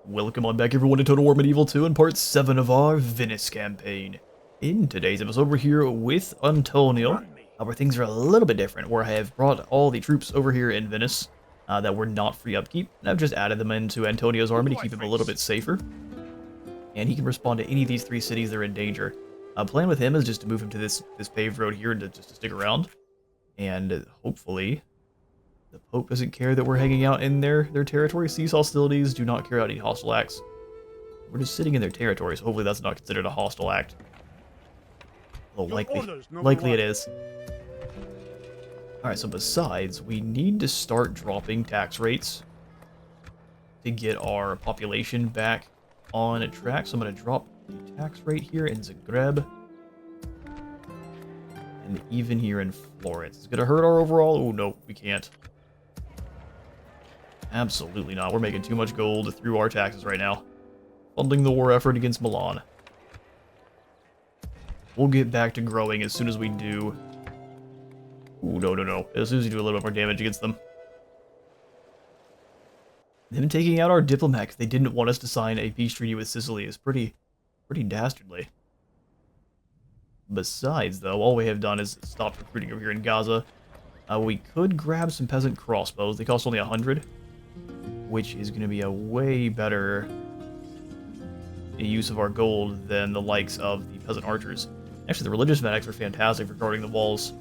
Welcome on back everyone to Total War Medieval 2 and part 7 of our Venice campaign. In today's episode we're here with Antonio, where things are a little bit different, where I have brought all the troops over here in Venice that were not free upkeep, and I've just added them into Antonio's army to keep him a little bit safer. And he can respond to any of these three cities that are in danger. Plan with him is just to move him to this paved road here and just to stick around. And hopefully the Pope doesn't care that we're hanging out in their territory. Cease hostilities, do not carry out any hostile acts. We're just sitting in their territory, so hopefully that's not considered a hostile act. Well, likely it is. Alright, so besides, we need to start dropping tax rates to get our population back on a track. So I'm going to drop the tax rate here in Zagreb. And even here in Florence. It's going to hurt our overall... Oh, no, we can't. Absolutely not. We're making too much gold through our taxes right now. Funding the war effort against Milan. We'll get back to growing as soon as we do... Ooh, no. As soon as we do a little bit more damage against them. Them taking out our diplomat because they didn't want us to sign a peace treaty with Sicily is pretty dastardly. Besides, though, all we have done is stop recruiting over here in Gaza. We could grab some peasant crossbows. They cost only 100, which is going to be a way better use of our gold than the likes of the peasant archers. Actually, the religious medics are fantastic for guarding the walls.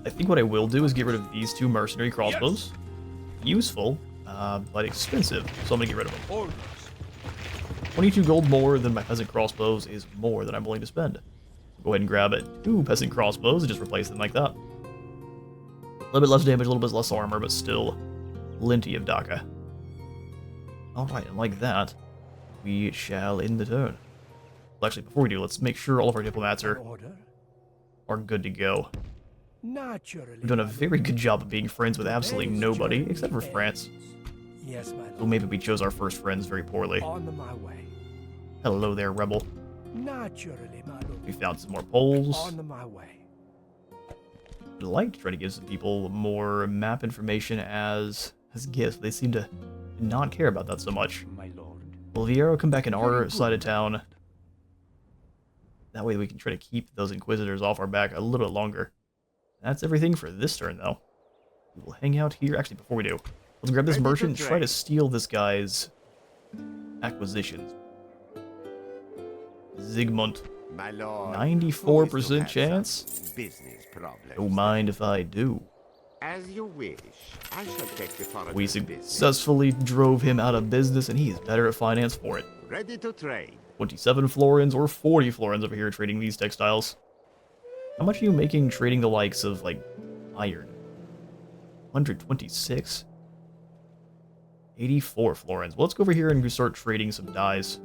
I think what I will do is get rid of these two mercenary crossbows. Yes. Useful, but expensive, so I'm going to get rid of them. 22 gold more than my peasant crossbows is more than I'm willing to spend. Go ahead and grab it. 2 peasant crossbows and just replace them like that. A little bit less damage, a little bit less armor, but still plenty of Dhaka. Alright, and like that, we shall end the turn. Well, actually, before we do, let's make sure all of our diplomats are good to go. We've done a very good job of being friends with absolutely nobody, except for France. Yes, my lord. So maybe we chose our first friends very poorly. On my way. Hello there, rebel. Naturally, my lord. We found some more Poles. On my way. I'd like to try to give some people more map information as gifts. They seem to not care about that so much. My lord. Will Viero come back in our side of town? That way we can try to keep those Inquisitors off our back a little bit longer. That's everything for this turn, though. We will hang out here. Actually, before we do, let's grab this merchant and try to steal this guy's acquisitions. Zygmunt. My lord, 94% chance? Business problems. Don't mind if I do. As you wish. I shall take the foreign We business. successfully drove him out of business, and he is better at finance for it. Ready to trade. 27 florins or 40 florins over here trading these textiles. How much are you making trading the likes of, like, iron? 126? 84 florins. Well, let's go over here and start trading some dyes.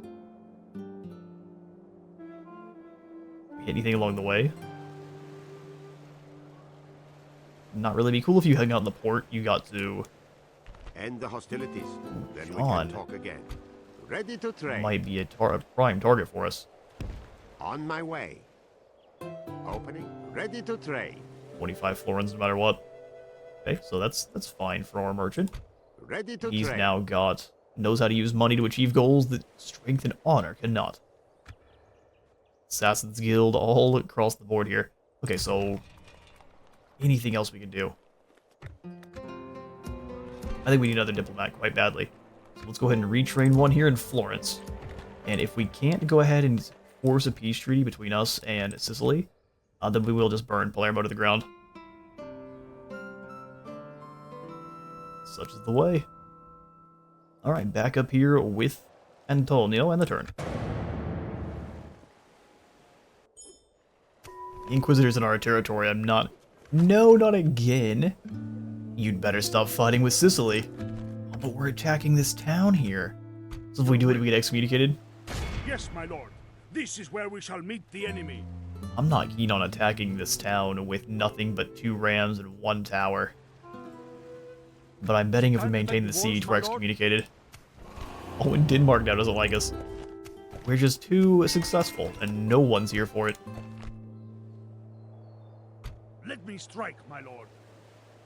Hit anything along the way? Not really. Be cool if you hung out in the port. You got to... End the hostilities. Then we John. can talk again. Ready to trade. Might be a prime target for us. On my way. Opening. Ready to trade. 25 florins no matter what. Okay, so that's fine for our merchant. Ready to He's trade. now knows how to use money to achieve goals that strength and honor cannot. Assassin's Guild all across the board here. Okay, so anything else we can do? I think we need another diplomat quite badly. So let's go ahead and retrain one here in Florence. And if we can't go ahead and force a peace treaty between us and Sicily, then we will just burn Palermo to the ground. Such is the way. Alright, back up here with Antonio and the turn. Inquisitors in our territory, I'm not... No, not again. You'd better stop fighting with Sicily. Oh, but we're attacking this town here. So if we do it, we get excommunicated? Yes, my lord. This is where we shall meet the enemy. I'm not keen on attacking this town with nothing but 2 rams and 1 tower. But I'm betting if we maintain the siege, we're excommunicated. Oh, and Denmark now doesn't like us. We're just too successful, and no one's here for it. Let me strike, my lord.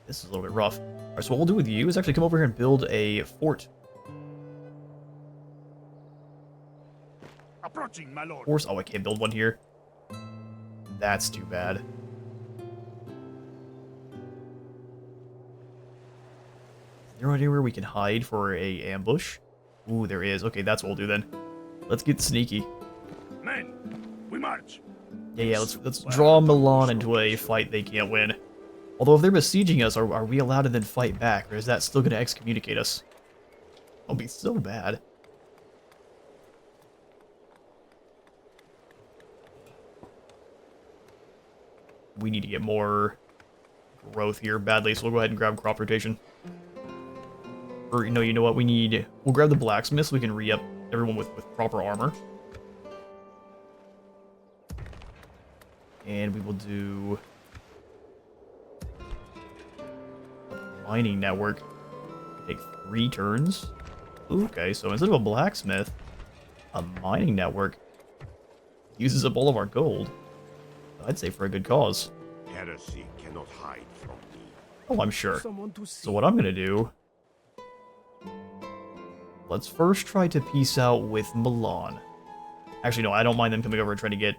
This is a little bit rough. Alright, so what we'll do with you is actually come over here and build a fort. Approaching, my lord. Force. Oh, I can't build one here. That's too bad. Is there anywhere we can hide for a ambush? Ooh, there is. Okay, that's what we'll do then. Let's get sneaky. Men, we march. Yeah, let's draw Milan into a fight they can't win. Although if they're besieging us, are we allowed to then fight back, or is that still going to excommunicate us? That'll be so bad. We need to get more growth here badly, so we'll go ahead and grab crop rotation. Or, you know what, we'll grab the blacksmith so we can re-up everyone with proper armor. And we will do mining network. Take 3 turns. Okay, so instead of a blacksmith, a mining network uses up all of our gold. I'd say for a good cause. Heresy cannot hide from me. Oh, I'm sure. Someone to see. So what I'm gonna do... Let's first try to peace out with Milan. Actually, no, I don't mind them coming over and trying to get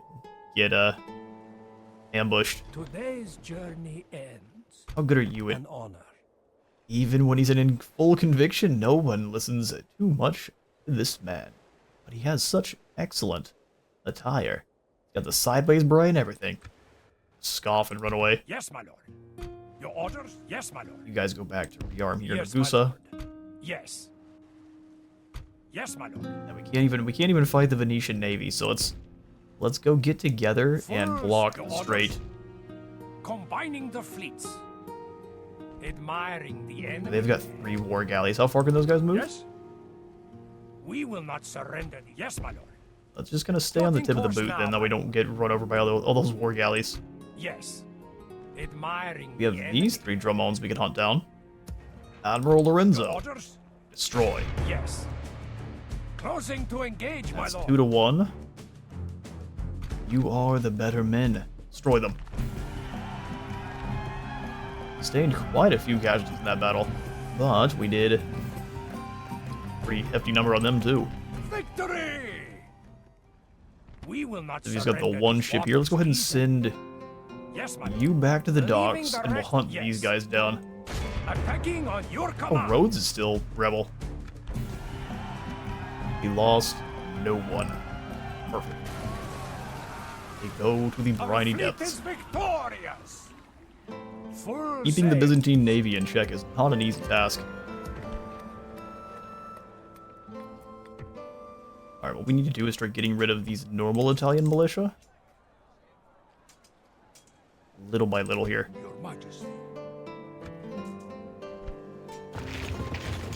ambushed. Today's journey ends. How good are you An in? honor. Even when he's in full conviction, no one listens too much to this man. But he has such excellent attire. He's got the sideways bra and everything. Scoff and run away. Yes, my lord. Your orders? Yes, my lord. You guys go back to rearm here Yes, to my Gusa. lord. Yes. Yes, my lord. And we can't even fight the Venetian navy, so let's go get together and First, block your orders. straight. Combining the fleets. Admiring the enemy. They've got 3 war galleys. How far can those guys move? Yes. We will not surrender. Yes, my lord. Let's just gonna stay on the tip of the boot then, that we don't get run over by all those war galleys. Yes. Admiring We have the these enemy. 3 dromones we can hunt down. Admiral Your Lorenzo. orders? Destroy. Yes. Closing to engage, That's my lord. 2 to 1. You are the better men. Destroy them. Sustained quite a few casualties in that battle, but we did a pretty hefty number on them too. Victory! We will not So he's got the surrender 1 to ship here. Let's go ahead and Spartan's send Yes, my you back to the Leaving docks, the and we'll rest- hunt yes. these guys down. attacking on your Oh, command. Rhodes is still rebel. He lost no one. Perfect. They go to the Our briny fleet depths. is victorious. Full Keeping the sail. Byzantine navy in check is not an easy task. Alright, what we need to do is start getting rid of these normal Italian militia. Little by little here. Your Majesty.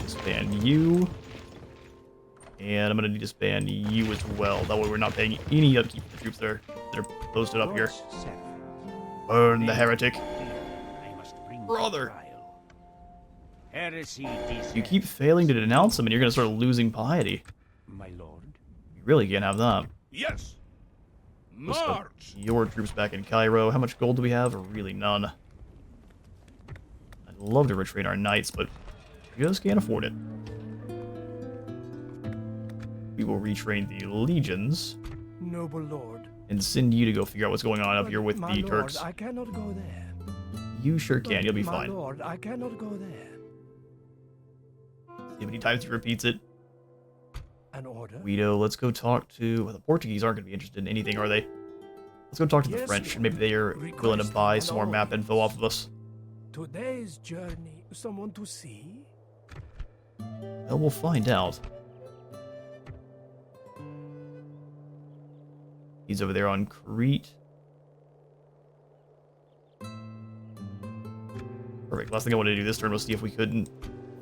Disband you. And I'm gonna need to disband you as well. That way we're not paying any upkeep for the troops that are posted up here. Burn the heretic. I must bring Brother. trial. Heresy You keep failing to denounce him and you're gonna start losing piety. my lord. You really can't have that. Yes. Let's put March. your troops back in Cairo. How much gold do we have? Really none. I'd love to retrain our knights, but we just can't afford it. We will retrain the legions Noble lord. and send you to go figure out what's going on up But here with my the lord, Turks. I cannot go there. You sure can. But You'll be my fine. lord, I cannot go there. See how many times he repeats it. An order? Guido, let's go talk to... Well, the Portuguese aren't going to be interested in anything, are they? Let's go talk to the Yes, French. Lord. Maybe they are willing to Request buy an some more order. map info off of us. Today's journey, someone to see? Well, we'll find out. He's over there on Crete. Perfect. Last thing I wanted to do this turn was see if we couldn't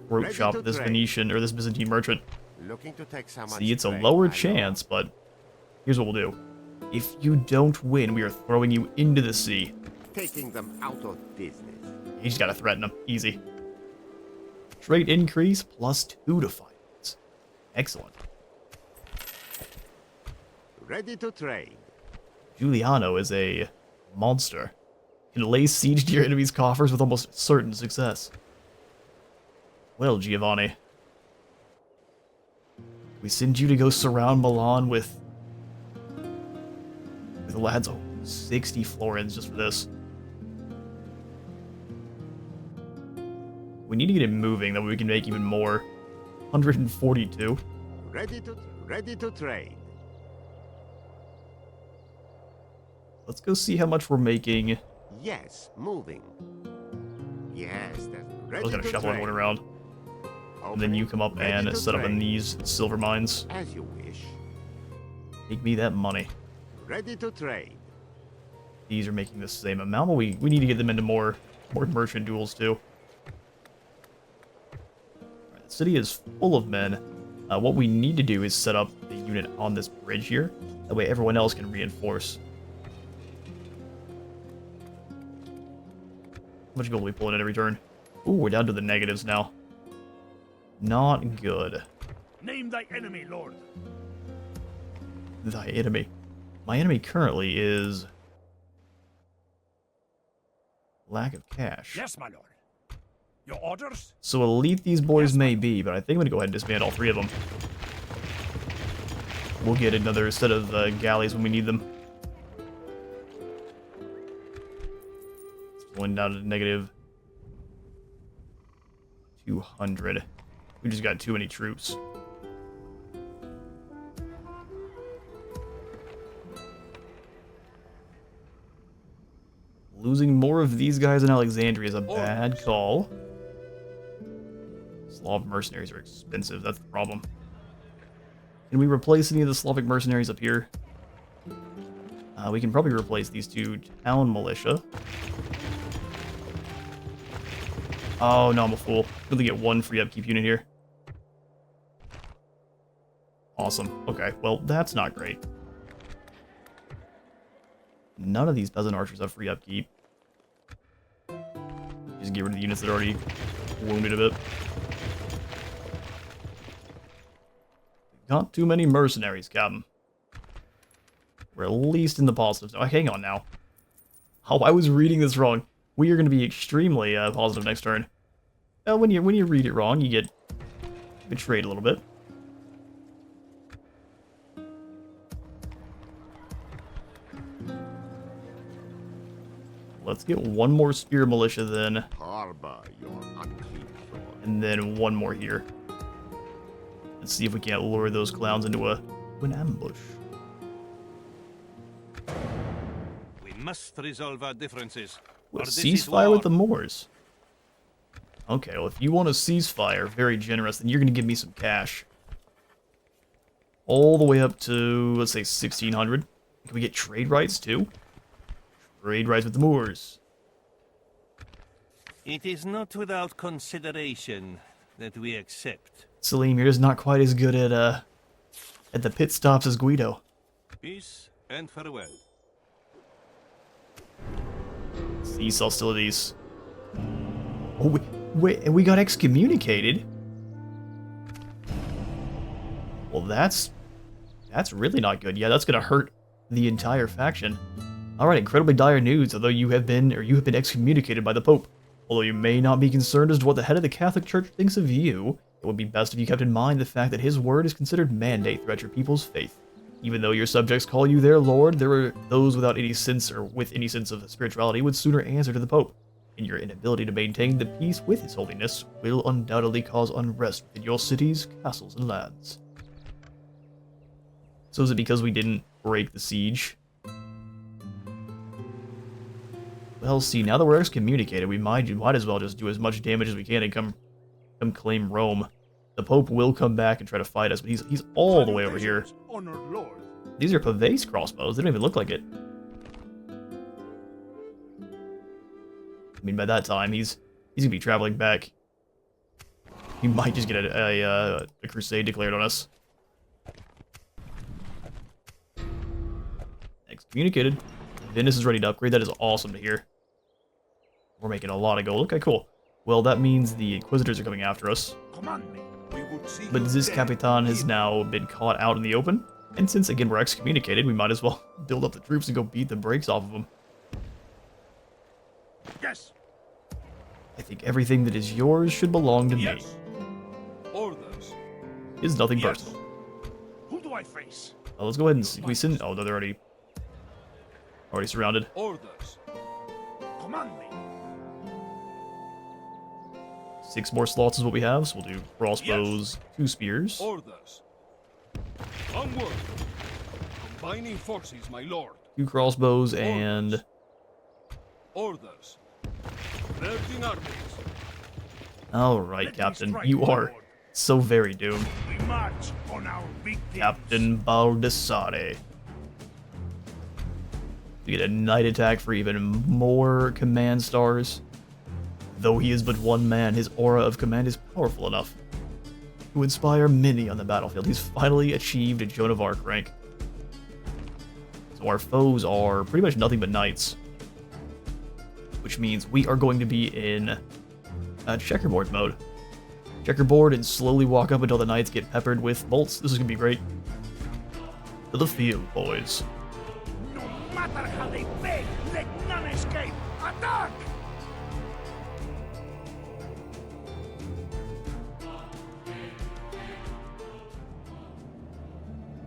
rope Ready shop to this trade. Venetian or this Byzantine merchant. Looking to take some See, it's a lower chance, but here's what we'll do. If you don't win, we are throwing you into the sea. Taking them out of business. You just gotta threaten them. Easy. Trade increase +2 to finance. Excellent. Ready to trade. Giuliano is a monster. Can lay siege to your enemy's coffers with almost certain success. Well, Giovanni. We send you to go surround Milan with the lads. Oh, 60 florins just for this. We need to get it moving, that way we can make even more. 142. Ready to trade. Let's go see how much we're making. Yes, moving. Yes, that's I ready was gonna to shuffle trade. everyone around. And then you come up Ready and to set up in trade. these silver mines. As you wish. Make me that money. Ready to trade. These are making the same amount, but we need to get them into more merchant duels too. Alright, the city is full of men. What we need to do is set up a unit on this bridge here. That way everyone else can reinforce. How much gold are we pulling in every turn? Ooh, we're down to the negatives now. Not good. Name thy enemy, Lord. Thy enemy. My enemy currently is... lack of cash. Yes, my lord. Your orders? So elite these boys Yes, may be, but I think I'm going to go ahead and disband all 3 of them. We'll get another set of galleys when we need them. It's going down to negative 200. We just got too many troops. Losing more of these guys in Alexandria is a bad call. Slav mercenaries are expensive, that's the problem. Can we replace any of the Slavic mercenaries up here? We can probably replace these 2 town militia. Oh, no, I'm a fool. Really get 1 free upkeep unit here. Awesome. Okay, well, that's not great. None of these peasant archers have free upkeep. Just get rid of the units that are already wounded a bit. Not too many mercenaries, Captain. We're at least in the positives. Oh, hang on now. Oh, I was reading this wrong. We are going to be extremely positive next turn. When you read it wrong, you get betrayed a little bit. Let's get 1 more spear militia then, Harbor your unclean sword. and then 1 more here. Let's see if we can't lure those clowns into an ambush. We must resolve our differences. Well, or this is ceasefire war. with the Moors. Okay, well, if you want a ceasefire, very generous, then you're going to give me some cash. All the way up to, let's say, 1,600. Can we get trade rights, too? Trade rights with the Moors. It is not without consideration that we accept. Salim, you're just not quite as good at the pit stops as Guido. Peace and farewell. Cease hostilities. Oh, wait, and we got excommunicated? Well, that's really not good. Yeah, that's gonna hurt the entire faction. Alright, incredibly dire news, although you have been excommunicated by the Pope. Although you may not be concerned as to what the head of the Catholic Church thinks of you, it would be best if you kept in mind the fact that his word is considered mandate throughout your people's faith. Even though your subjects call you their lord, there are those without any sense or with any sense of spirituality would sooner answer to the Pope. And your inability to maintain the peace with His Holiness will undoubtedly cause unrest within your cities, castles, and lands. So is it because we didn't break the siege? Well, see, now that we're excommunicated, we might as well just do as much damage as we can and come claim Rome. The Pope will come back and try to fight us, but he's all the way over here. Salutations, honored lord. These are Pavese crossbows. They don't even look like it. I mean, by that time, he's gonna be traveling back. He might just get a crusade declared on us. Excommunicated. Venice is ready to upgrade. That is awesome to hear. We're making a lot of gold. Okay, cool. Well, that means the Inquisitors are coming after us. Command me. We would see But you this dead. Capitan has now been caught out in the open. And since, again, we're excommunicated, we might as well build up the troops and go beat the brakes off of them. Yes. I think everything that is yours should belong to me. Yes. Orders. It's nothing Yes. personal. Who do I face? Let's go ahead and see. We send... Oh, no, they're already... Already surrounded. Orders. Command me. 6 more slots is what we have, so we'll do crossbows, 2 spears. Orders. Onward. Combining forces, my lord. 2 crossbows and... Orders. Merging armies. Alright, Captain. You are so very doomed. We march on our victims. Captain Baldassare. We get a night attack for even more command stars. Though he is but one man, his aura of command is powerful enough to inspire many on the battlefield. He's finally achieved a Joan of Arc rank. So our foes are pretty much nothing but knights. Which means we are going to be in checkerboard mode. Checkerboard and slowly walk up until the knights get peppered with bolts. This is going to be great. To the field, boys. No matter how they beg, let none escape. Attack!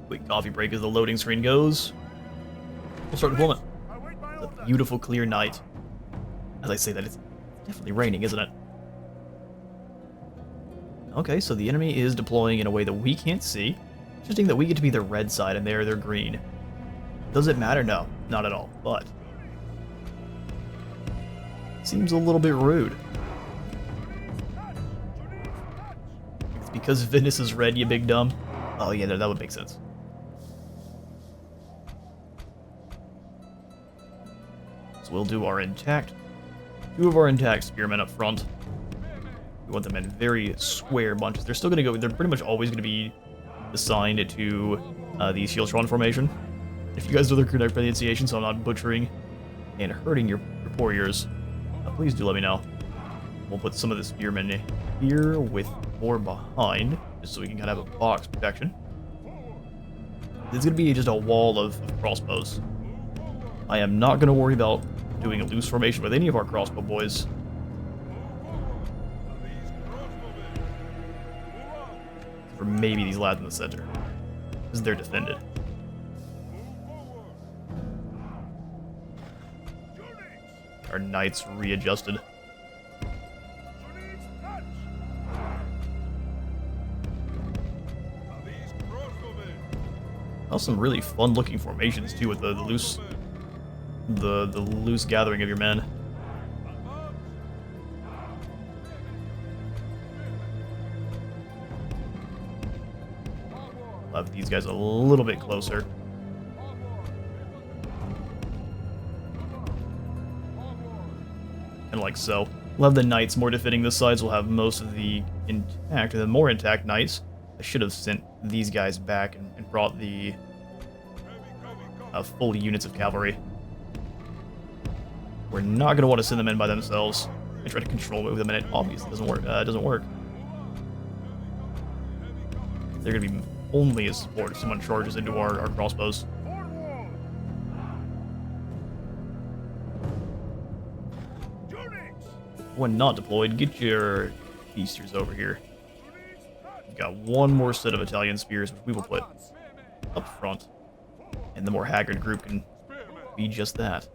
Quick coffee break as the loading screen goes. We'll start deployment. It's a beautiful, clear night. As I say that, it's definitely raining, isn't it? Okay, so the enemy is deploying in a way that we can't see. Interesting that we get to be the red side and they're green. Does it matter? No, not at all. But seems a little bit rude. It's because Venice is red, you big dumb. Oh yeah, that would make sense. So we'll do our intact. 2 of our intact spearmen up front. We want them in very square bunches. They're still going to go... They're pretty much always going to be assigned to the Shieldtron formation. If you guys know the correct pronunciation, so I'm not butchering and hurting your poor ears, please do let me know. We'll put some of the spearmen here with more behind, just so we can kind of have a box protection. There's going to be just a wall of crossbows. I am not going to worry about doing a loose formation with any of our crossbow boys. Or maybe these lads in the center, because they're defended. Our knights readjusted. Oh, some really fun-looking formations too, with the loose, the loose gathering of your men. I'll have these guys a little bit closer. And like so. We'll have the knights more defending this side, so we'll have most of the intact, and the more intact knights. I should have sent these guys back and brought the full units of cavalry. We're not going to want to send them in by themselves and try to control move them, and it obviously doesn't work. They're going to be only as support if someone charges into our crossbows. When not deployed, get your beasters over here. We've got one more set of Italian spears, which we will put up front. And the more haggard group can be just that.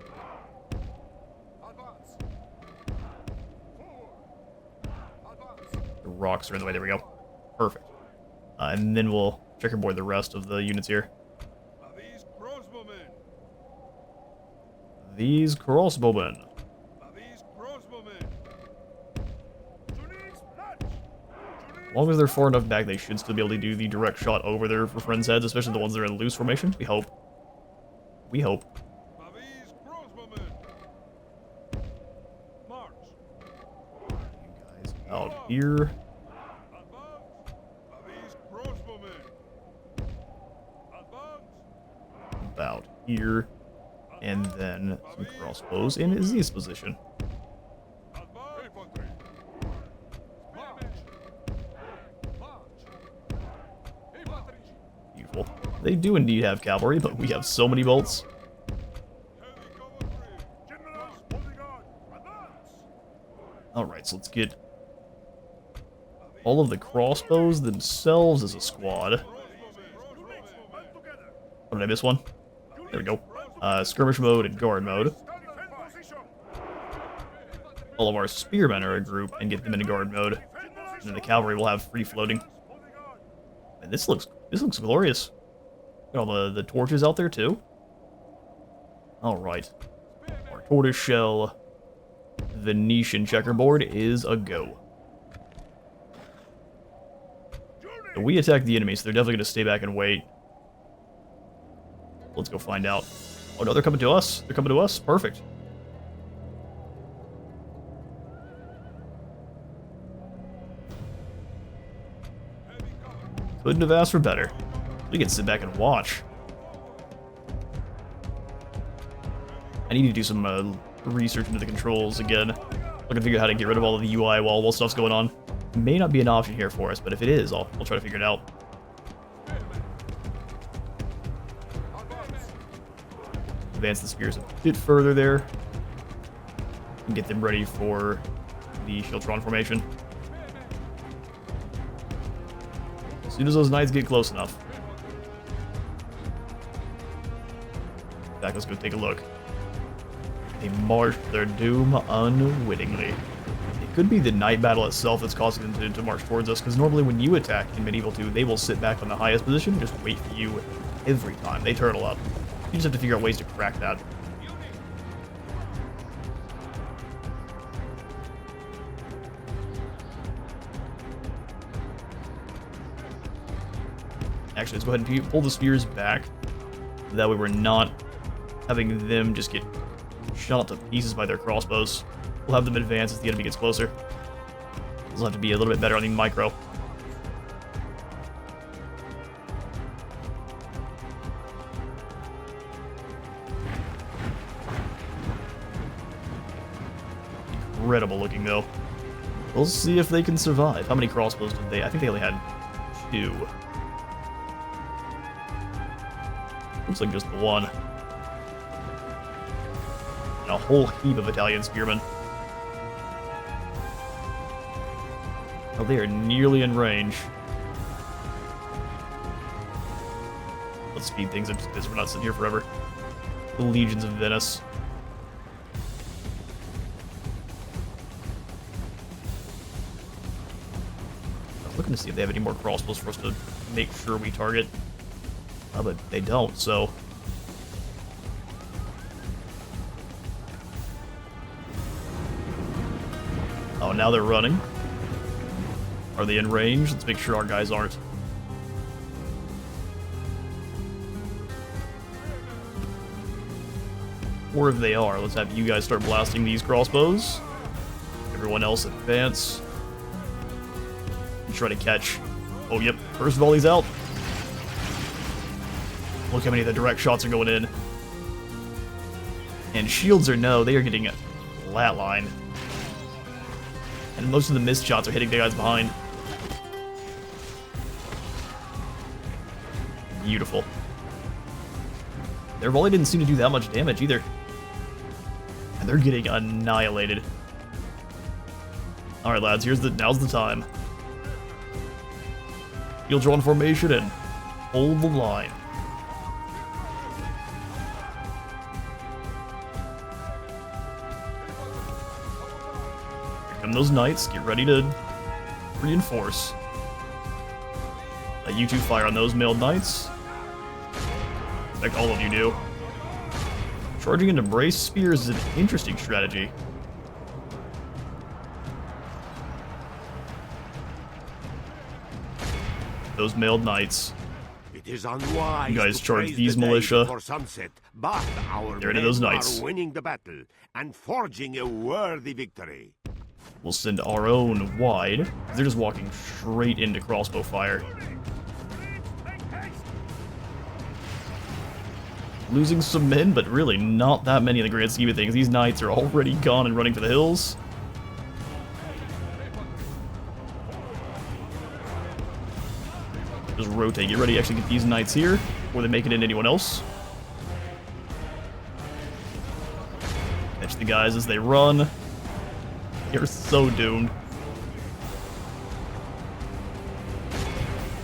The rocks are in the way. There we go. Perfect. And then we'll checkerboard the rest of the units here. These crossbowmen. As long as they're far enough back, they should still be able to do the direct shot over their friends' heads, especially the ones that are in loose formation. We hope. We hope. You guys out here. About here. And then some crossbows in this position. Beautiful. They do indeed have cavalry, but we have so many bolts. Alright, so let's get all of the crossbows themselves as a squad. Oh, did I miss one? There we go. skirmish mode and guard mode. All of our spearmen are a group and get them into guard mode. And then the cavalry will have free floating. And this looks glorious. Got all the torches out there too. Alright. Our tortoiseshell Venetian checkerboard is a go. So we attack the enemy, so they're definitely going to stay back and wait. Let's go find out. Oh no, they're coming to us. They're coming to us. Perfect. Couldn't have asked for better. We can sit back and watch. I need to do some research into the controls again. Looking to figure out how to get rid of all of the UI while stuff's going on. May not be an option here for us, but if it is, I'll try to figure it out. Advance the spears a bit further there. And get them ready for the Shiltron formation. As soon as those knights get close enough. In fact, let's go take a look. They march their doom unwittingly. It could be the night battle itself that's causing them to march towards us, because normally when you attack in Medieval 2, they will sit back on the highest position and just wait for you every time. They turtle up. You just have to figure out ways to crack that. Actually, let's go ahead and pull the spears back. That way we're not having them just get shot to pieces by their crossbows. We'll have them advance as the enemy gets closer. This will have to be a little bit better on the micro. Incredible looking though. We'll see if they can survive. How many crossbows did they? I think they only had 2. Looks like just the 1. And a whole heap of Italian spearmen. Oh, they are nearly in range. Let's speed things up because we're not sitting here forever. The legions of Venice. I'm looking to see if they have any more crossbows for us to make sure we target. But they don't, so... Oh, now they're running. Are they in range? Let's make sure our guys aren't. Or if they are, let's have you guys start blasting these crossbows. Everyone else advance. And try to catch... Oh, yep. First volley's out. Look how many of the direct shots are going in. And shields or no, they are getting a flatline. And most of the missed shots are hitting the guys behind. Beautiful. Their volley didn't seem to do that much damage either. And they're getting annihilated. Alright lads, now's the time. You'll draw in formation and hold the line. Here come those knights, get ready to reinforce. Let you two fire on those mailed knights. In fact, all of you do. Charging into brace spears is an interesting strategy. Those mailed knights. It is unwise. You guys to charge praise these the day militia. before sunset, but our Get rid of men those knights. are winning the battle and forging a worthy victory. We'll send our own wide. They're just walking straight into crossbow fire. Losing some men, but really not that many in the grand scheme of things. These knights are already gone and running for the hills. Just rotate. Get ready to actually get these knights here before they make it into anyone else. Catch the guys as they run. You're so doomed.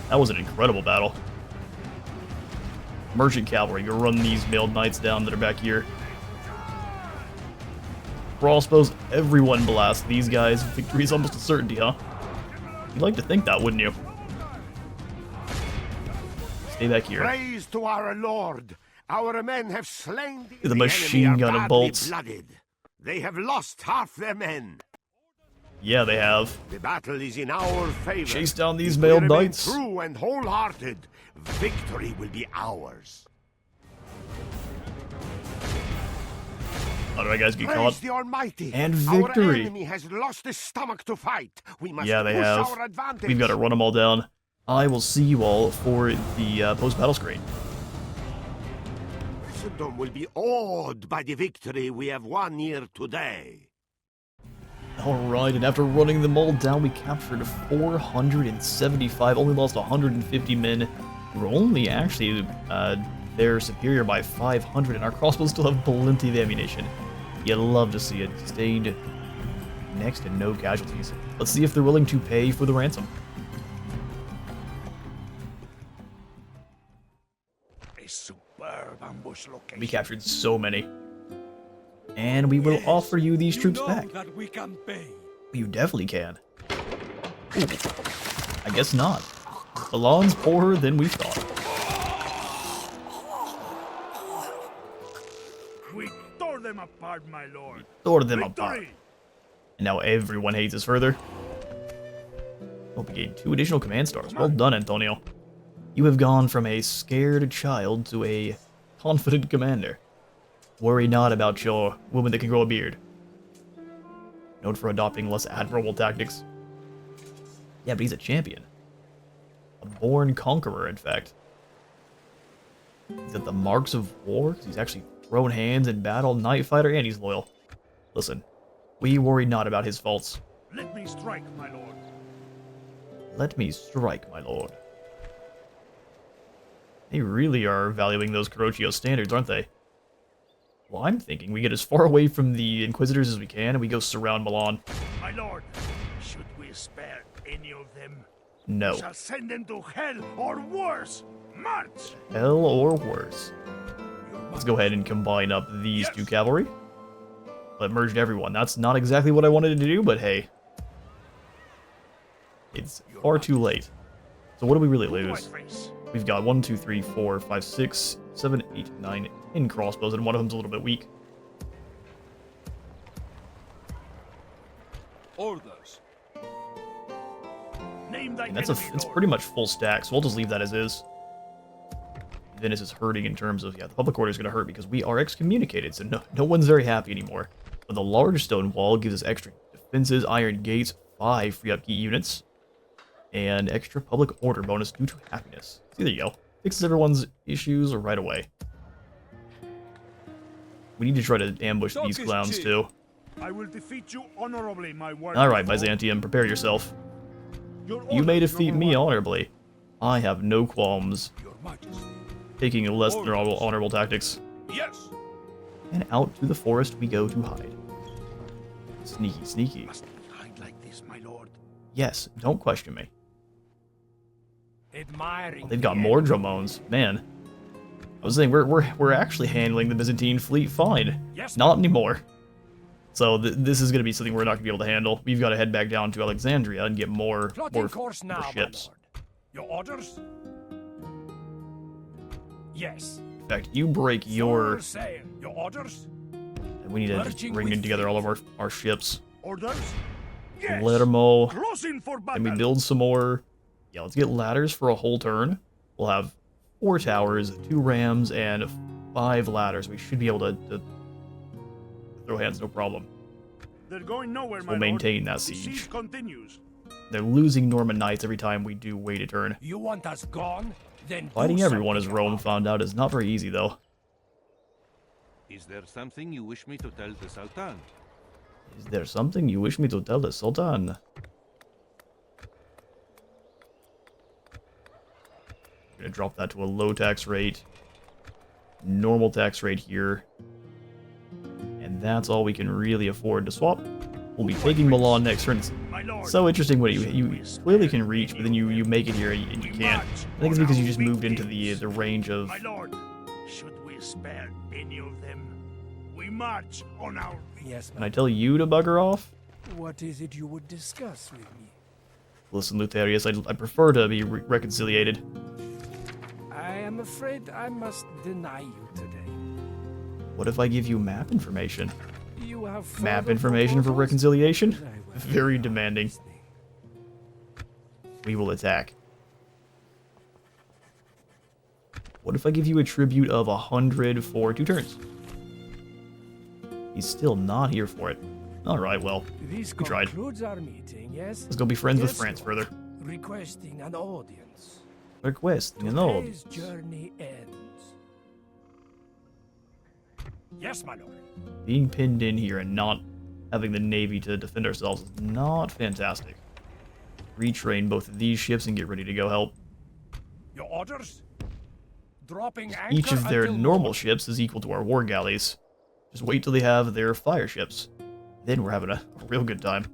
That was an incredible battle. Merchant cavalry, go run these mailed knights down that are back here. Crossbows, everyone blast these guys. Victory is almost a certainty, huh? You'd like to think that, wouldn't you? Stay back here. Praise to our Lord. Our men have slain The machine enemy are gun of badly bolts. blooded. They have lost half their men. Yeah, they have. The battle is in our favor. Chase down these If we mailed remain knights. True and wholehearted, victory will be ours. How did I guys get Praise caught? the Almighty. And Our victory. enemy has lost his stomach to fight. We must Yeah, they push have. our advantage. We've got to run them all down. I will see you all for the post-battle screen. Christendom will be awed by the victory we have won here today. Alright, and after running them all down, we captured 475, only lost 150 men. We're only actually they're superior by 500, and our crossbows still have plenty of ammunition. You'd love to see it. Stayed next to no casualties. Let's see if they're willing to pay for the ransom. A superb ambush location. We captured so many. And we will offer you these troops back. That we can pay. You definitely can. Ooh. I guess not. Milan's poorer than we thought. We tore them apart, my lord. Tore them apart. Victory! And now everyone hates us further. Oh, we gained 2 additional command stars. Well done, Antonio. You have gone from a scared child to a confident commander. Worry not about your woman that can grow a beard. Known for adopting less admirable tactics. Yeah, but he's a champion. A born conqueror, in fact. Is it the marks of war? 'Cause he's actually thrown hands in battle, knight fighter, and he's loyal. Listen, we worry not about his faults. Let me strike, my lord. Let me strike, my lord. They really are valuing those Caroccio standards, aren't they? Well, I'm thinking we get as far away from the Inquisitors as we can, and we go surround Milan. My lord, should we spare any of them? No. We shall send them to hell or worse. March! Hell or worse. Let's go ahead and combine up these 2 cavalry. But merged everyone. That's not exactly what I wanted to do, but hey. It's far too late. So what do we really lose? We've got 1, 2, 3, 4, 5, 6, 7, 8, 9 in crossbows, and one of them's a little bit weak. Orders. Name thy And it's enemy, it's lord. pretty much full stack, so we'll just leave that as is. Venice is hurting in terms of, yeah, the public order is going to hurt because we are excommunicated, so no one's very happy anymore. But the large stone wall gives us extra defenses, iron gates, 5 free upkeep units, and extra public order bonus due to happiness. See, there you go. Fixes everyone's issues right away. We need to try to ambush these clowns too. I will defeat you honorably, my word. Alright, Byzantium, prepare yourself. You may defeat me honorably. I have no qualms Your Majesty. taking less than honorable tactics. Yes. And out to the forest we go to hide. Sneaky, sneaky. Must we hide like this, my lord? Yes, don't question me. Admiring. They've got more dromones. Man. I was saying, we're actually handling the Byzantine fleet fine. Yes. Not anymore. So this is going to be something we're not going to be able to handle. We've got to head back down to Alexandria and get more Plotting course now, my ships. lord. Your orders? Yes. In fact, you break your... Full sail. Your orders? We need to just Marching bring with together all of faith. our ships. Orders? Yes. Palermo. Closing for battle. And we build some more... Yeah, let's get ladders for a whole turn. We'll have 4 towers, 2 rams, and 5 ladders. We should be able to throw hands, no problem. They're going nowhere, my We'll lord. maintain that The siege. continues. They're losing Norman knights every time we do wait a turn. You want us gone? Then do Fighting everyone, as something Rome about found out, is not very easy, though. Is there something you wish me to tell the Sultan? Is there something you wish me to tell the Sultan? I'm gonna drop that to a low tax rate. Normal tax rate here. And that's all we can really afford to swap. We'll be taking Milan next turn. It's My lord. So interesting when you clearly can reach, but then you make it here and you can't. I think it's because you just moved into the range of... My lord, should we spare any of them? We march on our... Yes, Can I tell you to bugger off? what is it you would discuss with me? Listen, Lutherius, I prefer to be reconciliated. I am afraid I must deny you today. What if I give you map information? You have Map further information for proposals? reconciliation? I will Very not demanding. listening. We will attack. What if I give you a tribute of 100 for 2 turns? He's still not here for it. Alright, well, This we tried. concludes our meeting, yes? Let's go be friends with Yes, France Lord. further. Requesting an audience. Requesting an old. Today's journey ends. Yes, my lord. Being pinned in here and not having the Navy to defend ourselves is not fantastic. Retrain both of these ships and get ready to go help. Your orders? Dropping anchor Each of their until normal morning. ships is equal to our war galleys. Just wait till they have their fire ships. Then we're having a real good time.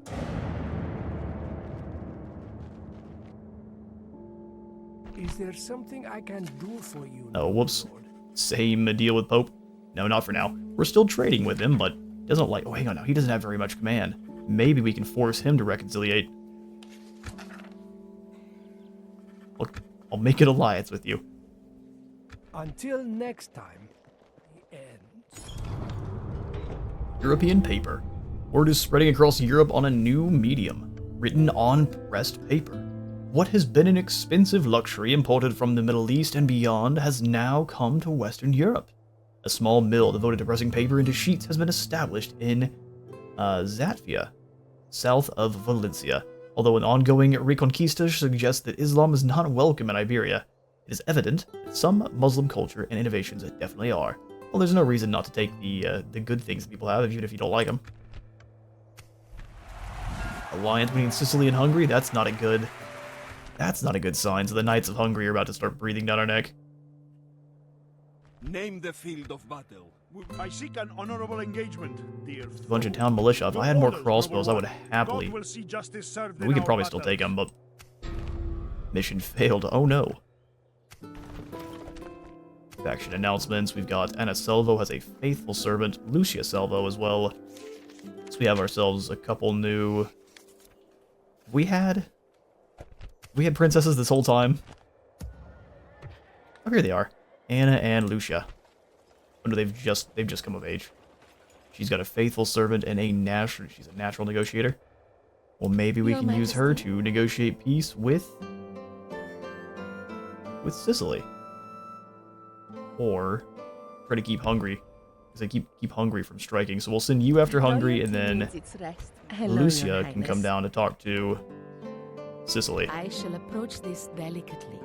Is there something I can do for you? Oh, whoops. Lord? Same deal with Pope? No, not for now. We're still trading with him, but he doesn't like... Oh, hang on now. He doesn't have very much command. Maybe we can force him to reconciliate. Look, I'll make an alliance with you. Until next time, the end. European paper. Word is spreading across Europe on a new medium, written on pressed paper. What has been an expensive luxury imported from the Middle East and beyond has now come to Western Europe. A small mill devoted to pressing paper into sheets has been established in Zatvia, south of Valencia. Although an ongoing reconquista suggests that Islam is not welcome in Iberia, it is evident that some Muslim culture and innovations definitely are. Well, there's no reason not to take the good things that people have, even if you don't like them. Alliance between Sicily and Hungary? That's not a good sign. So the Knights of Hungary are about to start breathing down our neck. Name the field of battle. I seek an honorable engagement, dear. A bunch of town militia. If I had more crossbows, I would happily... will see justice served We could probably still take them, but... Mission failed. Oh no. Faction announcements. We've got Anna Selvo has a faithful servant. Lucia Selvo as well. So we have ourselves a couple new... We had princesses this whole time. Oh, here they are. Anna and Lucia. Oh no, they've just come of age. She's got a faithful servant and she's a natural negotiator. Well, maybe we can use her to negotiate peace with Sicily. Or try to keep Hungary, because they keep Hungary from striking. So we'll send you after Hungary, and then Lucia can come down to talk to Sicily. I shall approach this delicately.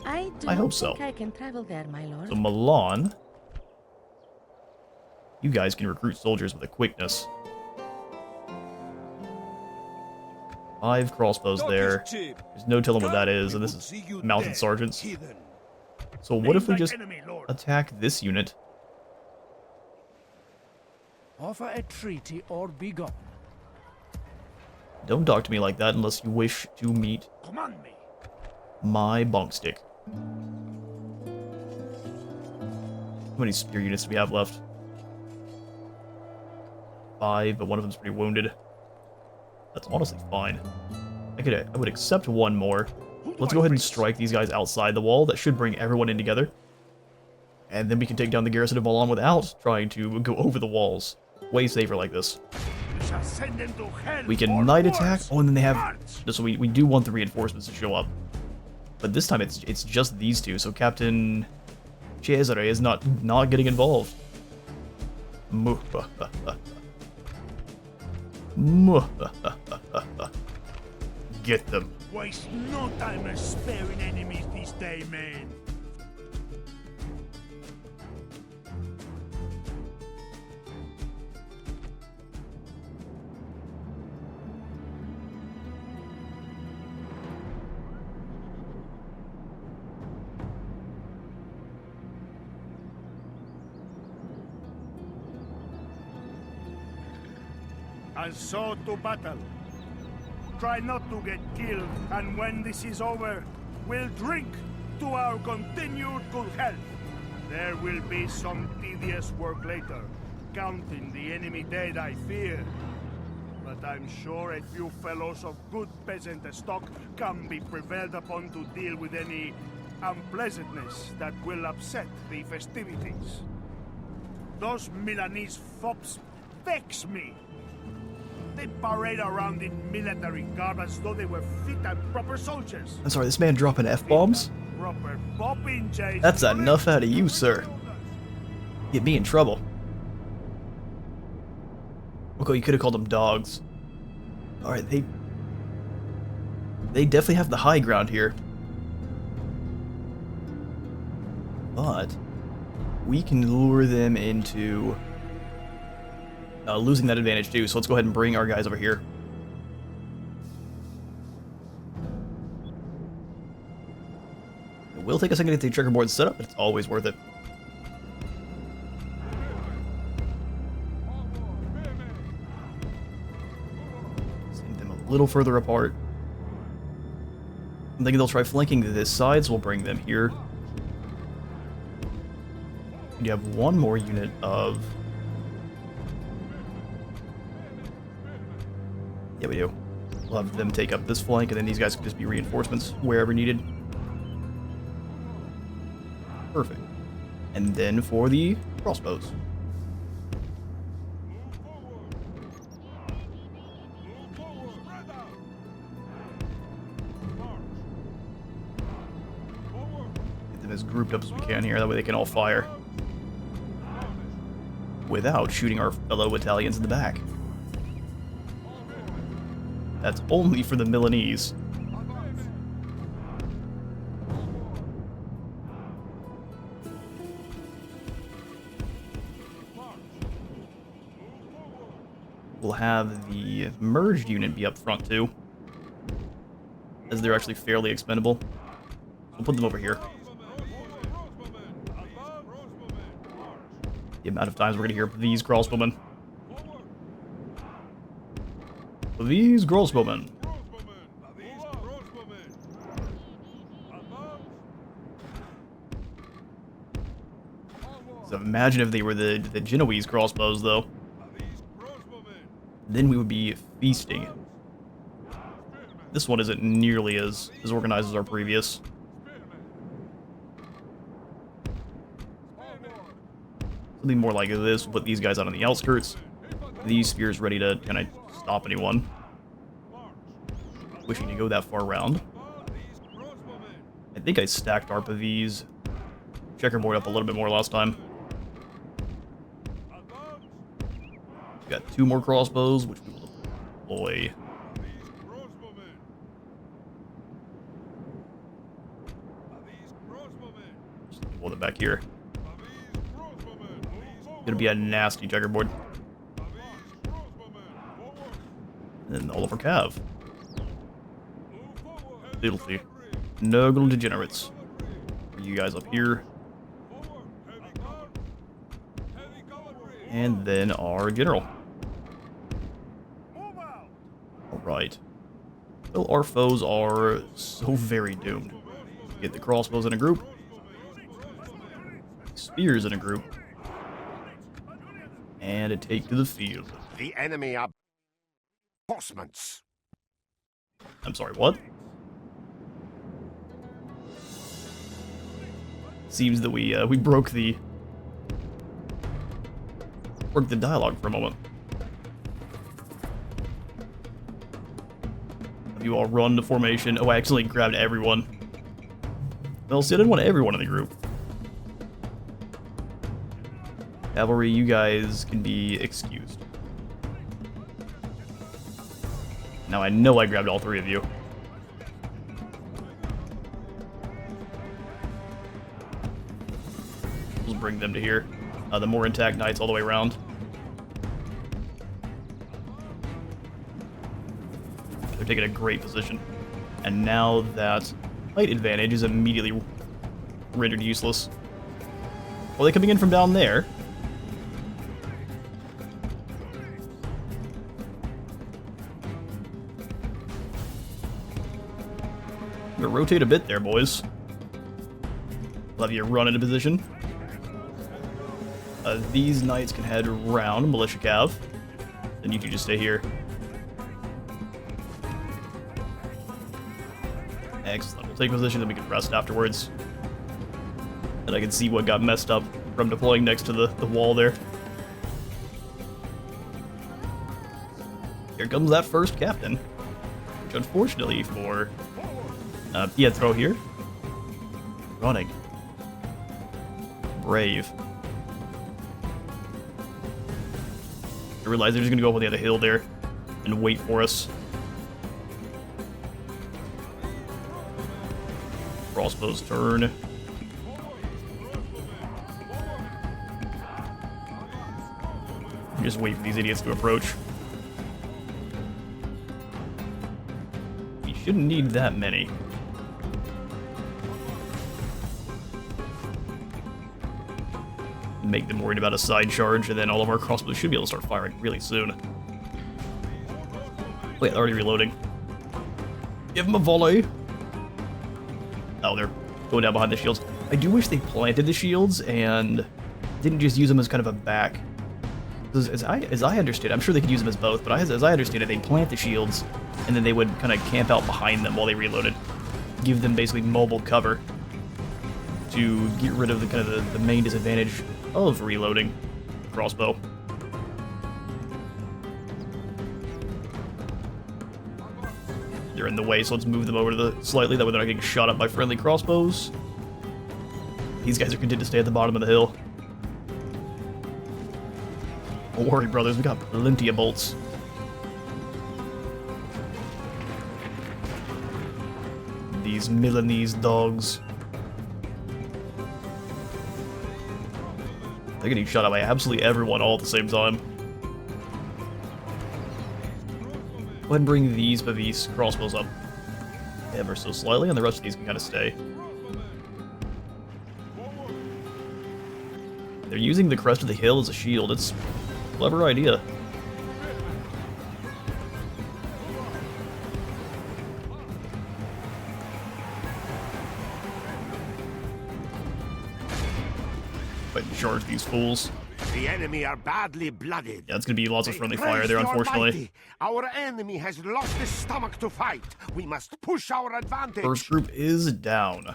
I hope so. think I can travel there, my lord. So Milan, you guys can recruit soldiers with a quickness. 5 crossbows there. There's no telling what that is, and this is mounted sergeants. So what if we just attack this unit? Offer a treaty or be gone. Don't talk to me like that unless you wish to meet Command me. my bonk stick. How many spear units do we have left? 5, but one of them's pretty wounded. That's honestly fine. I would accept one more. Let's go ahead and strike these guys outside the wall. That should bring everyone in together. And then we can take down the garrison of Milan without trying to go over the walls. Way safer like this. We shall send them to hell. We can or night worse. attack. Oh, and then they have... March. So we do want the reinforcements to show up. But this time it's just these two. So Captain Cesare is not getting involved. Get them. Waste no time sparing enemies this day, man. And so to battle. Try not to get killed, and when this is over, we'll drink to our continued good health. There will be some tedious work later, counting the enemy dead, I fear. But I'm sure a few fellows of good peasant stock can be prevailed upon to deal with any unpleasantness that will upset the festivities. Those Milanese fops vex me. They parade around in military garb as though they were fit and proper soldiers. I'm sorry, this man dropping F-bombs? Proper popinjays. That's enough out of you, sir. Get me in trouble. Okay, you could have called them dogs. Alright, they definitely have the high ground here. But we can lure them into losing that advantage too, so let's go ahead and bring our guys over here. It will take a second to get the checkerboard set up, but it's always worth it. Send them a little further apart. I'm thinking they'll try flanking this side, so we'll bring them here. You have one more unit of... Yeah, we do. We'll have them take up this flank, and then these guys can just be reinforcements wherever needed. Perfect. And then for the crossbows. Get them as grouped up as we can here, that way they can all fire without shooting our fellow Italians in the back. That's only for the Milanese. We'll have the merged unit be up front too, as they're actually fairly expendable. We'll put them over here. The amount of times we're gonna hear these crossbowmen. These crossbowmen. So imagine if they were the Genoese crossbows, though. Then we would be feasting. This one isn't nearly as organized as our previous. Something more like this. We'll put these guys out on the outskirts. These spears ready to kind of stop anyone wishing to go that far around. I think I stacked our Pavese checkerboard up a little bit more last time. We've got 2 more crossbows, which we will deploy. Just hold it back here. Gonna be a nasty checkerboard. And all of our cav. Filthy. Nuggle degenerates. You guys up here. And then our general. Alright. Well, our foes are so very doomed. Get the crossbows in a group. Spears in a group. And a take to the field. The enemy are horsements. I'm sorry, what? Seems that we broke the dialogue for a moment. Have you all run to formation? Oh, I accidentally grabbed everyone. Well, see, I didn't want everyone in the group. Cavalry, you guys can be excused. Now I know I grabbed all 3 of you. We'll bring them to here. The more intact knights all the way around. They're taking a great position. And now that height advantage is immediately rendered useless. Are they coming in from down there? Gonna rotate a bit there, boys. We'll have you run into position. These knights can head round Militia Cav. Then you two just stay here. Excellent. We'll take position, then we can rest afterwards. And I can see what got messed up from deploying next to the wall there. Here comes that first captain. Which unfortunately for... yeah, throw here. Running. Brave. I realize they're just gonna go up on the other hill there and wait for us. Crossbow's turn. Just wait for these idiots to approach. We shouldn't need that many. Make them worried about a side charge, and then all of our crossbows should be able to start firing really soon. Wait, they're already reloading. Give them a volley. Oh, they're going down behind the shields. I do wish they planted the shields and didn't just use them as kind of a back. As I understand, I'm sure they could use them as both, but as I understand it, they'd plant the shields, and then they would kind of camp out behind them while they reloaded. Give them basically mobile cover to get rid of the kind of the main disadvantage of reloading crossbow. They're in the way, so let's move them over to the slightly, that way they're not getting shot up by friendly crossbows. These guys are content to stay at the bottom of the hill. Don't worry, brothers, we got plenty of bolts. These Milanese dogs. They're getting shot at by absolutely everyone all at the same time. Go ahead and bring these Bavis crossbows up ever so slightly, and the rest of these can kind of stay. They're using the crest of the hill as a shield. It's a clever idea. But charge these fools. The enemy are badly blooded. Yeah, it's gonna be lots of friendly Praise fire there, the unfortunately. Almighty. Our enemy has lost his stomach to fight. We must push our advantage. First group is down.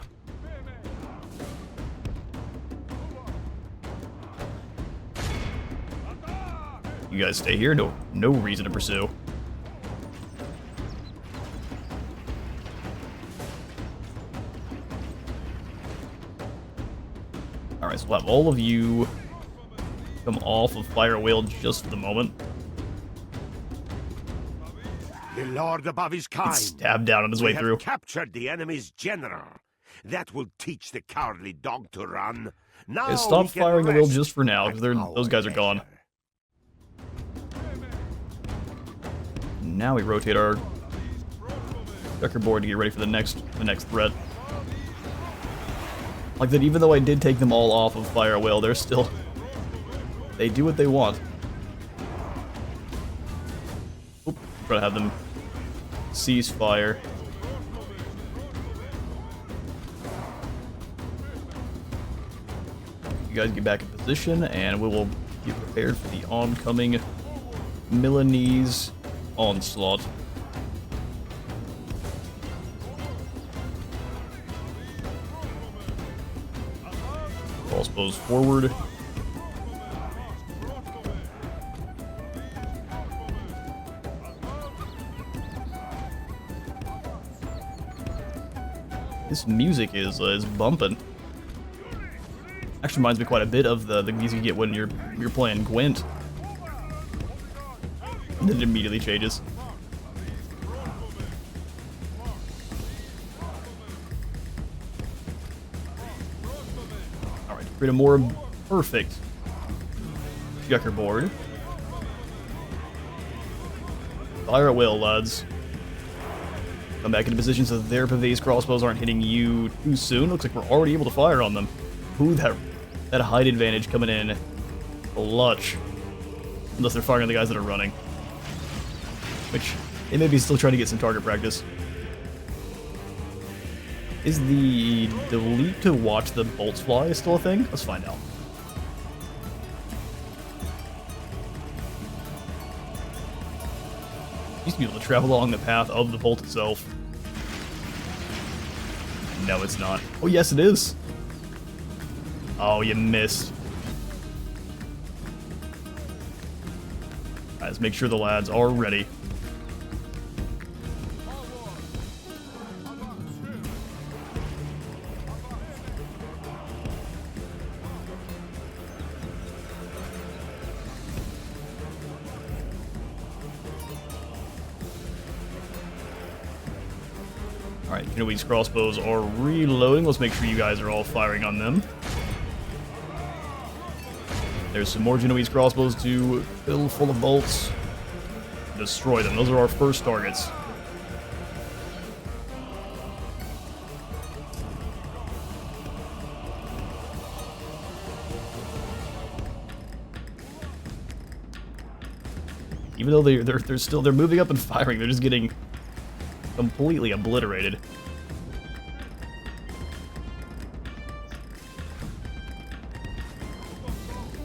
You guys stay here. No reason to pursue. Alright, so we'll have all of you come off of Fire Whale just for the moment. The Lord above is kind. It's stabbed down on his way We through. have captured the enemy's general. That will teach the cowardly dog to run. Now Okay, stop we can firing the wheel rest just for now, at because our those guys are gone. leisure. Now we rotate our checkerboard to get ready for the next threat. Like that, even though I did take them all off of Fire Whale, they're still... They do what they want. Oop, try to have them cease fire. You guys get back in position, and we will get prepared for the oncoming Milanese onslaught. Crossbows forward. This music is bumping. Actually reminds me quite a bit of the music you get when you're playing Gwent. And then it immediately changes. Alright, to create a more perfect checkerboard. Fire at will, lads. Come back into position so their Pavese crossbows aren't hitting you too soon. Looks like we're already able to fire on them. Ooh, that height advantage coming in clutch. Unless they're firing on the guys that are running. Which, they may be still trying to get some target practice. Is the delete to watch the bolts fly still a thing? Let's find out. You used to be able to travel along the path of the bolt itself. No, it's not. Oh, yes, it is. Oh, you missed. Alright, let's make sure the lads are ready. Alright, Genoese crossbows are reloading. Let's make sure you guys are all firing on them. There's some more Genoese crossbows to fill full of bolts. Destroy them. Those are our first targets. Even though they're moving up and firing, they're just getting completely obliterated.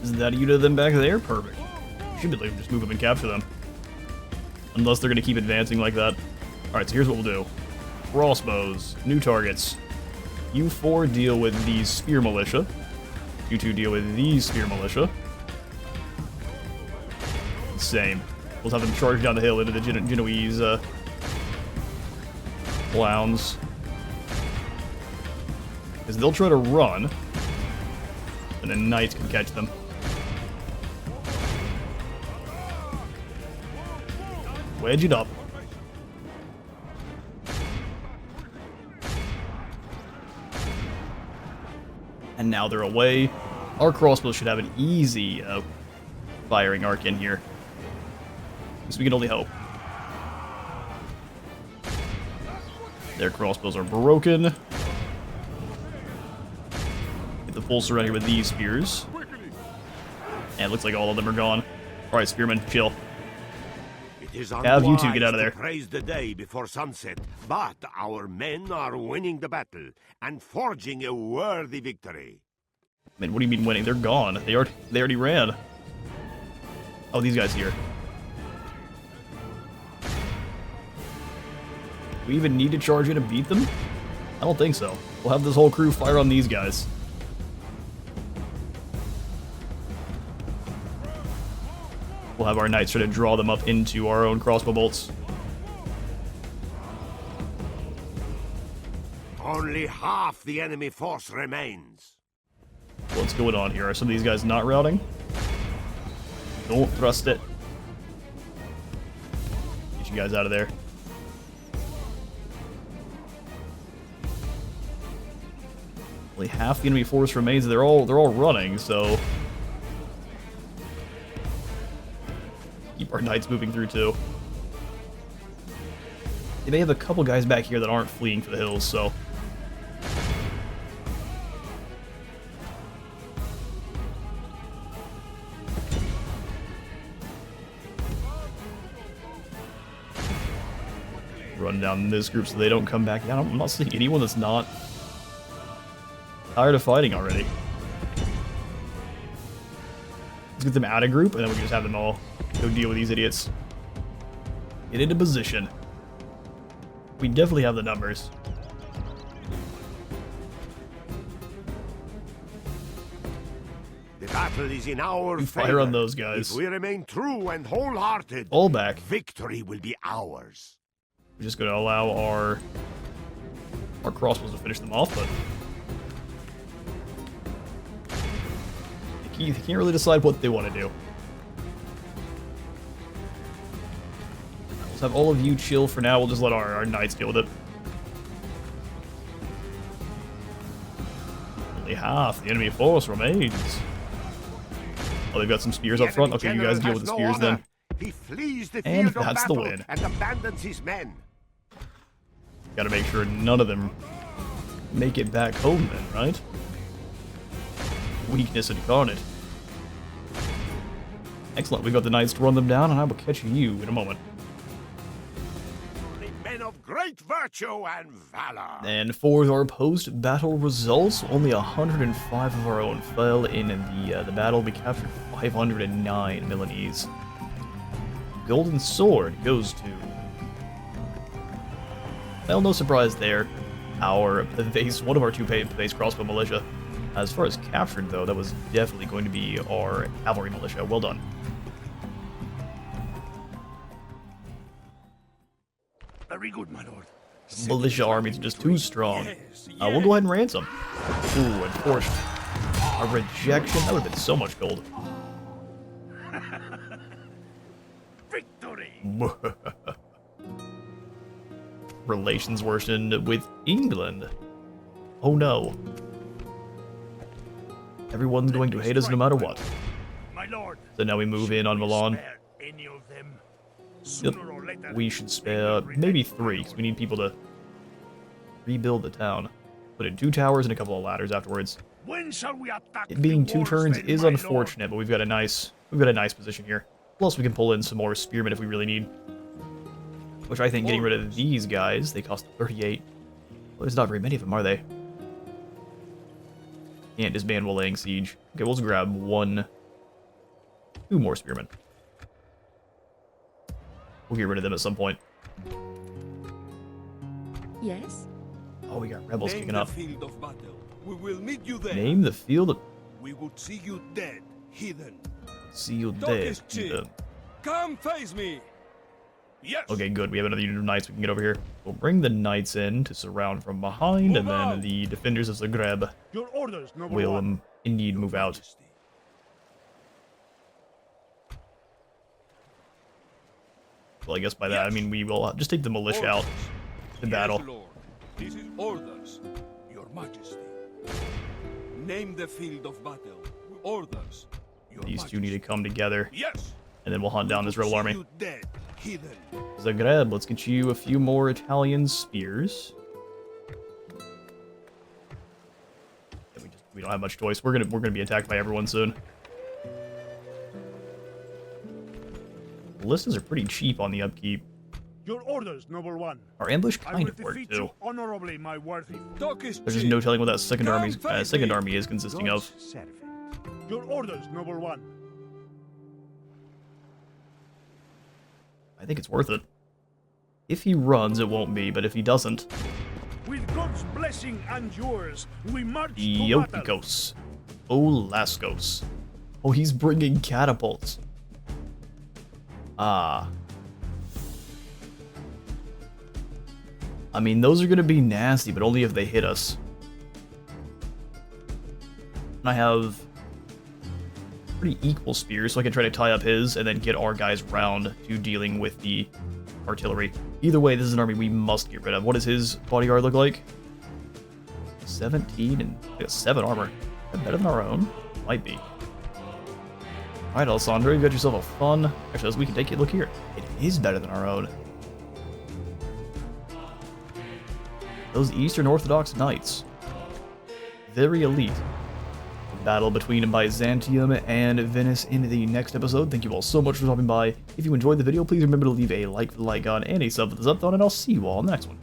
Is that you to them back there? Perfect. Should be able to just move up and capture them. Unless they're going to keep advancing like that. Alright, so here's what we'll do. Crossbows, new targets. You 4 deal with these spear militia. You 2 deal with these spear militia. Same. We'll have them charge down the hill into the Genoese clowns. Because they'll try to run, and then knights can catch them. Wedge it up. And now they're away. Our crossbows should have an easy firing arc in here. So we can only hope. Their crossbows are broken. Get the full surrender with these spears. And it looks like all of them are gone. Alright, spearmen, chill. It is Have you two get out of there. to praise the day before sunset, but our men are winning the battle and forging a worthy victory. Man, what do you mean winning? They're gone. They already ran. Oh, these guys here. Do we even need to charge in to beat them? I don't think so. We'll have this whole crew fire on these guys. We'll have our knights try to draw them up into our own crossbow bolts. Only half the enemy force remains. What's going on here? Are some of these guys not routing? Don't thrust it. Get you guys out of there. Only half the enemy force remains. They're all running, so keep our knights moving through too. They may have a couple guys back here that aren't fleeing for the hills, so run down this group so they don't come back. Yeah, I'm not seeing anyone that's not tired of fighting already. Let's get them out of group, and then we can just have them all go deal with these idiots. Get into position. We definitely have the numbers. The battle is in our You favor. fire on those guys. If we remain true and wholehearted, All back. victory will be ours. We're just going to allow our crossbows to finish them off, but they can't really decide what they want to do. Let's have all of you chill for now. We'll just let our knights deal with it. Only half the enemy force remains. Oh, they've got some spears up front. Okay, you guys deal with the spears then. He flees the And field of that's the battle win. and abandons his men. Gotta make sure none of them make it back home then, right? Weakness incarnate. Excellent, we've got the knights to run them down, and I will catch you in a moment. The men of great great virtue and valor. And for our post-battle results, only 105 of our own fell in the battle. We captured 509 Milanese. Golden Sword goes to... Well, no surprise there. One of our two base crossbow militia. As far as captured, though, that was definitely going to be our cavalry militia. Well done. Very good, my lord. Militia armies are just too strong. We'll go ahead and ransom. Ooh, enforced. A rejection? That would have been so much gold. Victory! Relations worsened with England. Oh no. Everyone's going to hate us no matter what. My lord. So now we move in on Milan. Spare any of them. Yep. Sooner or later, We should they spare will maybe relent 3, because we need people to rebuild the town. Put in 2 towers and a couple of ladders afterwards. When shall we attack It being the 2 turns Warsmen, is my unfortunate, but we've got a nice position here. Plus we can pull in some more spearmen if we really need. Which I think getting rid of these guys, they cost 38. Well, there's not very many of them, are they? Can't disband while laying siege. Okay, we'll just grab 2 more spearmen. We'll get rid of them at some point. Yes? Oh, we got rebels kicking up. Field of battle. We will meet you there. Name the field of... We would see you dead, heathen. See you Talk dead. is cheap. Come face me. Yes. Okay, good. We have another unit of knights we can get over here. We'll bring the knights in to surround from behind, and then the defenders of Zagreb Your orders, noble will one. indeed move out. Well, I guess by that I mean we will just take the militia out to battle. Yes, Lord. This is orders, Your Majesty. Name the field of battle. Orders, Your These Majesty. two need to come together, Yes. and then we'll hunt down this rebel See army. you dead, heathen. Zagreb, let's get you a few more Italian spears. Yeah, we don't have much choice. We're gonna be attacked by everyone soon. Ballistas are pretty cheap on the upkeep. Your orders, noble one. Our ambush I kind will of worked defeat too. you honorably, my worthy. Talk is There's just cheap. no telling what that second Come second face me. army is consisting of. God's servant. Your orders, noble one. I think it's worth it. If he runs, it won't be, but if he doesn't, With God's blessing and yours, we march to battle. Iopikos. Olaskos. Oh, he's bringing catapults. Ah. I mean, those are going to be nasty, but only if they hit us. I have pretty equal spears, so I can try to tie up his and then get our guys round to dealing with the artillery. Either way, this is an army we must get rid of. What does his bodyguard look like? 17 and 7 armor. Is that better than our own? Might be. Alright, Alessandro, you got yourself a fun... Actually, as we can take it, look here. It is better than our own. Those Eastern Orthodox Knights. Very elite. Battle between Byzantium and Venice in the next episode. Thank you all so much for stopping by. If you enjoyed the video, please remember to leave a like for the like on and a sub for the sub, and I'll see you all in the next one.